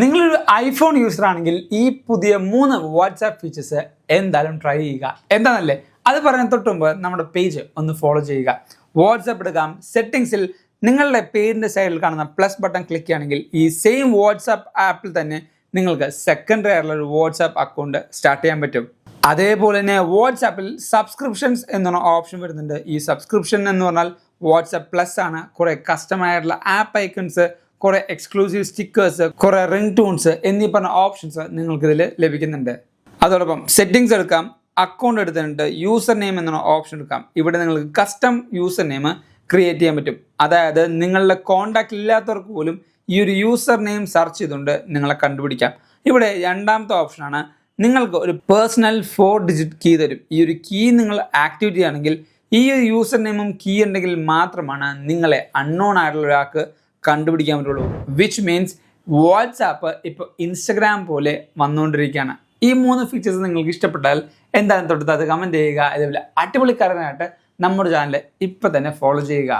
നിങ്ങളൊരു iPhone user ആണെങ്കിൽ ഈ പുതിയ 3 വാട്സാപ്പ് ഫീച്ചേഴ്സ് എന്തായാലും ട്രൈ ചെയ്യുക. എന്താണല്ലേ അത് പറയാൻ തൊട്ട് മുമ്പ് നമ്മുടെ പേജ് ഒന്ന് ഫോളോ ചെയ്യുക. വാട്സാപ്പ് എടുക്കാം, സെറ്റിംഗ്സിൽ നിങ്ങളുടെ പേരിൻ്റെ സൈഡിൽ കാണുന്ന പ്ലസ് ബട്ടൺ ക്ലിക്ക് ചെയ്യുകയാണെങ്കിൽ ഈ സെയിം വാട്സാപ്പ് ആപ്പിൽ തന്നെ നിങ്ങൾക്ക് സെക്കൻഡറി ആയിട്ടുള്ള ഒരു വാട്സാപ്പ് അക്കൗണ്ട് സ്റ്റാർട്ട് ചെയ്യാൻ പറ്റും. അതേപോലെ തന്നെ വാട്സാപ്പിൽ സബ്സ്ക്രിപ്ഷൻസ് എന്നൊരു ഓപ്ഷൻ വരുന്നുണ്ട്. ഈ സബ്സ്ക്രിപ്ഷൻ എന്ന് പറഞ്ഞാൽ വാട്സാപ്പ് പ്ലസ് ആണ്. കുറേ കസ്റ്റമായിട്ടുള്ള ആപ്പ് ഐക്കൺസ്, കുറേ എക്സ്ക്ലൂസീവ് സ്റ്റിക്കേഴ്സ്, കുറേ റിംഗ് ടൂൺസ് എന്നീ പറഞ്ഞ ഓപ്ഷൻസ് നിങ്ങൾക്ക് ഇതിൽ ലഭിക്കുന്നുണ്ട്. അതോടൊപ്പം സെറ്റിംഗ്സ് എടുക്കാം, അക്കൗണ്ട് എടുത്തിട്ട് യൂസർ നെയിം എന്ന ഓപ്ഷൻ എടുക്കാം. ഇവിടെ നിങ്ങൾക്ക് കസ്റ്റം യൂസർ നെയിം ക്രിയേറ്റ് ചെയ്യാൻ പറ്റും. അതായത് നിങ്ങളുടെ കോൺടാക്റ്റ് ഇല്ലാത്തവർക്ക് പോലും ഈ ഒരു യൂസർ നെയിം സെർച്ച് ചെയ്തുകൊണ്ട് നിങ്ങളെ കണ്ടുപിടിക്കാം. ഇവിടെ രണ്ടാമത്തെ ഓപ്ഷനാണ് നിങ്ങൾക്ക് ഒരു പേഴ്സണൽ 4 ഡിജിറ്റ് കീ തരും. ഈ ഒരു കീ നിങ്ങൾ ആക്ടിവേറ്റ് ചെയ്യുകയാണെങ്കിൽ ഈ ഒരു യൂസർ നെയിമും കീ ഉണ്ടെങ്കിൽ മാത്രമാണ് നിങ്ങളെ അൺനോൺ ആയിട്ടുള്ള ഒരാൾക്ക് കണ്ടുപിടിക്കാൻ പറ്റുള്ളൂ. വിച്ച് മീൻസ് വാട്സാപ്പ് ഇപ്പോൾ ഇൻസ്റ്റഗ്രാം പോലെ വന്നുകൊണ്ടിരിക്കുകയാണ്. ഈ 3 ഫീച്ചേഴ്സ് നിങ്ങൾക്ക് ഇഷ്ടപ്പെട്ടാൽ എന്തായാലും തൊട്ടത് കമൻറ്റ് ചെയ്യുക. ഇതേപോലെ അടിപൊളിക്കാരനായിട്ട് നമ്മുടെ ചാനൽ ഇപ്പം തന്നെ ഫോളോ ചെയ്യുക.